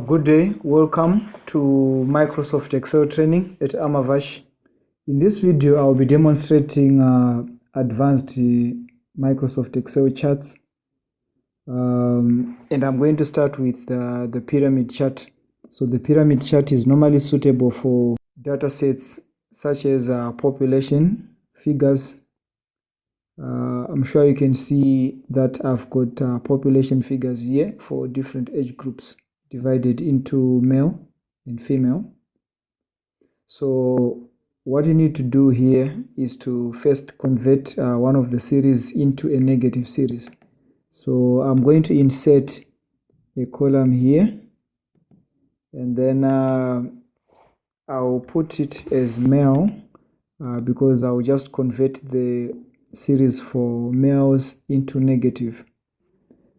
Good day, welcome to Microsoft Excel training at Amavash. In this video, I'll be demonstrating advanced Microsoft Excel charts. And I'm going to start with the pyramid chart. So the pyramid chart is normally suitable for data sets such as population figures. I'm sure you can see that I've got population figures here for different age groups, divided into male and female. So what you need to do here is to first convert one of the series into a negative series. So I'm going to insert a column here, and then I'll put it as male because I'll just convert the series for males into negative.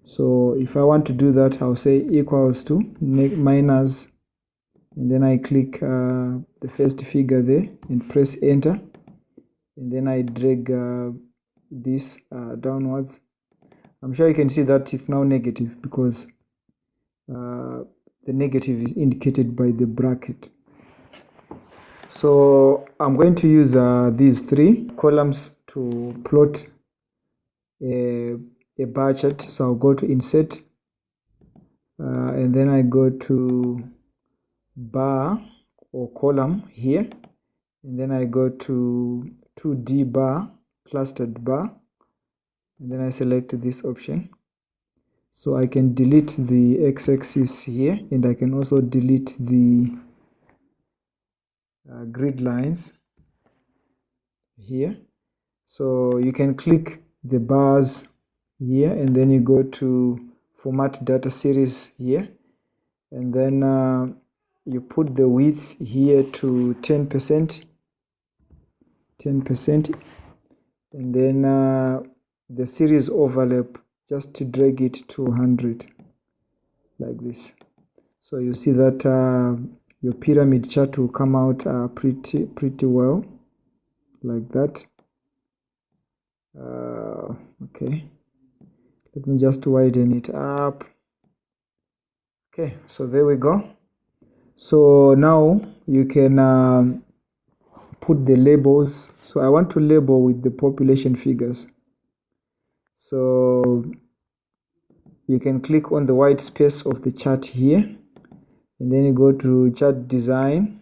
So if I want to do that, I'll say equals to minus, and then I click the first figure there and press enter, and then I drag this downwards. I'm sure you can see that it's now negative because the negative is indicated by the bracket. So I'm going to use these three columns to plot a bar chart. So I'll go to insert, and then I go to bar or column here, and then I go to 2D bar, clustered bar, and then I select this option. So I can delete the x-axis here, and I can also delete the grid lines here. So you can click the bars here, and then you go to format data series here, and then you put the width here to 10%, and then the series overlap, just to drag it to 100 like this. So you see that your pyramid chart will come out pretty well like that. Okay, let me just widen it up. Okay, so there we go. So now you can put the labels. So I want to label with the population figures. So you can click on the white space of the chart here, and then you go to chart design,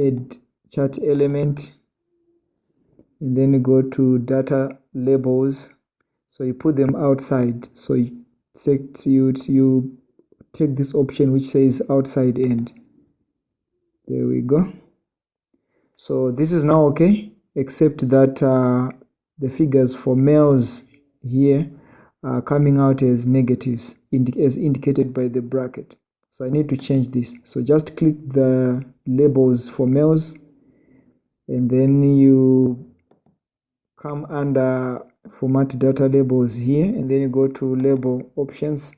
add chart element, and then you go to data labels. So you put them outside. So you take this option which says outside end. There we go. So this is now okay, except that the figures for males here are coming out as negatives, as indicated by the bracket. So I need to change this. So just click the labels for males, and then you come under format data labels here, and then you go to label options,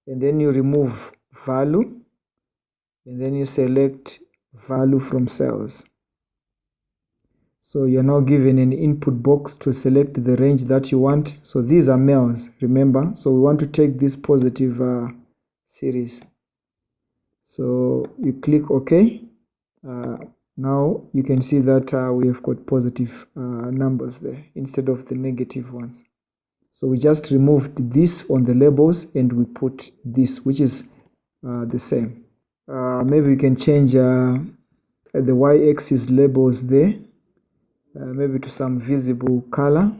and then you remove value, and then you select value from cells. So you're now given an input box to select the range that you want. So these are males, remember. So we want to take this positive series. So you click OK. Now you can see that we have got positive numbers there instead of the negative ones. So we just removed this on the labels, and we put this, which is the same. Maybe we can change the y-axis labels there, maybe to some visible color,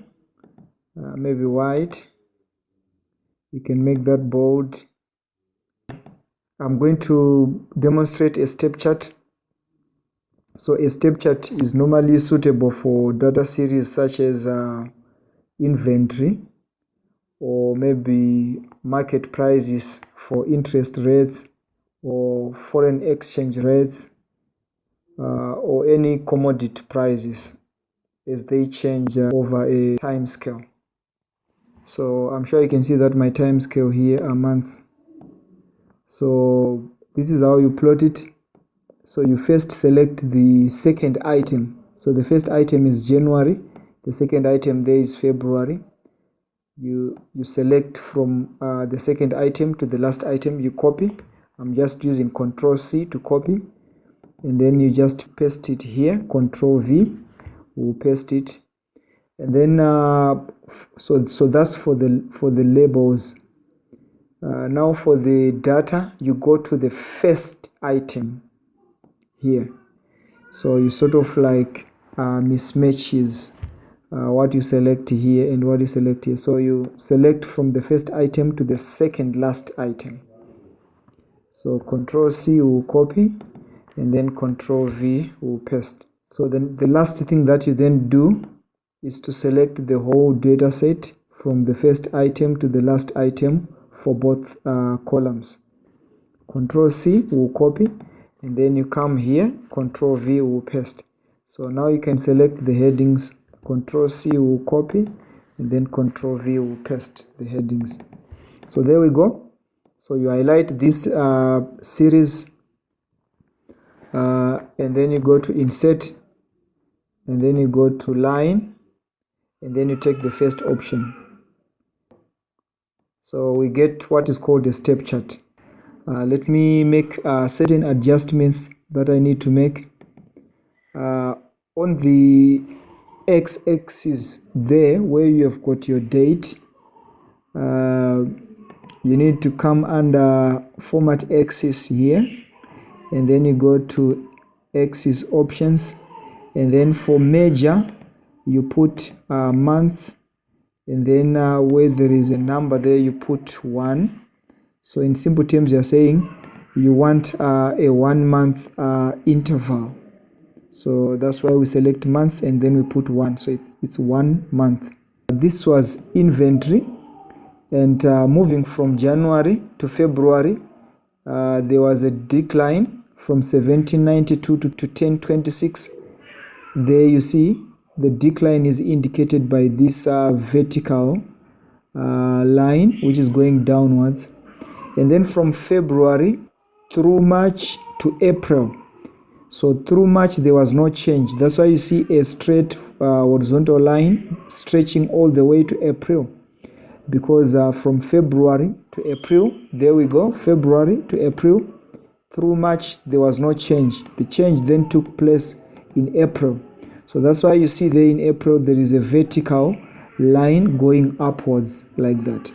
maybe white. You can make that bold. I'm going to demonstrate a step chart. So a step chart is normally suitable for data series such as inventory, or maybe market prices for interest rates or foreign exchange rates, or any commodity prices as they change over a time scale. So I'm sure you can see that my time scale here are months. So this is how you plot it. So you first select the second item. So the first item is January, the second item there is February, you select from the second item to the last item, you copy. I'm just using Control C to copy, and then you just paste it here. Control V will paste it, and then so that's for the labels. Now for the data, you go to the first item here, so you sort of like mismatches what you select here and what you select here. So you select from the first item to the second last item. So Control C will copy, and then Control V will paste. So then the last thing that you then do is to select the whole data set from the first item to the last item for both columns. Control C will copy, and then you come here, Control V will paste. So now you can select the headings. Control C will copy, and then Control V will paste the headings. So there we go. So you highlight this series, and then you go to Insert, and then you go to Line, and then you take the first option. So we get what is called a step chart. Let me make certain adjustments that I need to make. On the x-axis there, where you have got your date, you need to come under Format Axis here, and then you go to Axis Options, and then for Measure you put months, and then where there is a number there you put 1. So in simple terms, you're saying you want a 1 month interval. So that's why we select months, and then we put 1. So it's 1 month. This was inventory, and moving from January to February, there was a decline from 1792 to 1026. There you see the decline is indicated by this vertical line, which is going downwards. And then from February through March to April, so through March there was no change. That's why you see a straight horizontal line stretching all the way to April, because from February to April, there we go, February to April, through March there was no change. The change then took place in April. So that's why you see there in April there is a vertical line going upwards like that.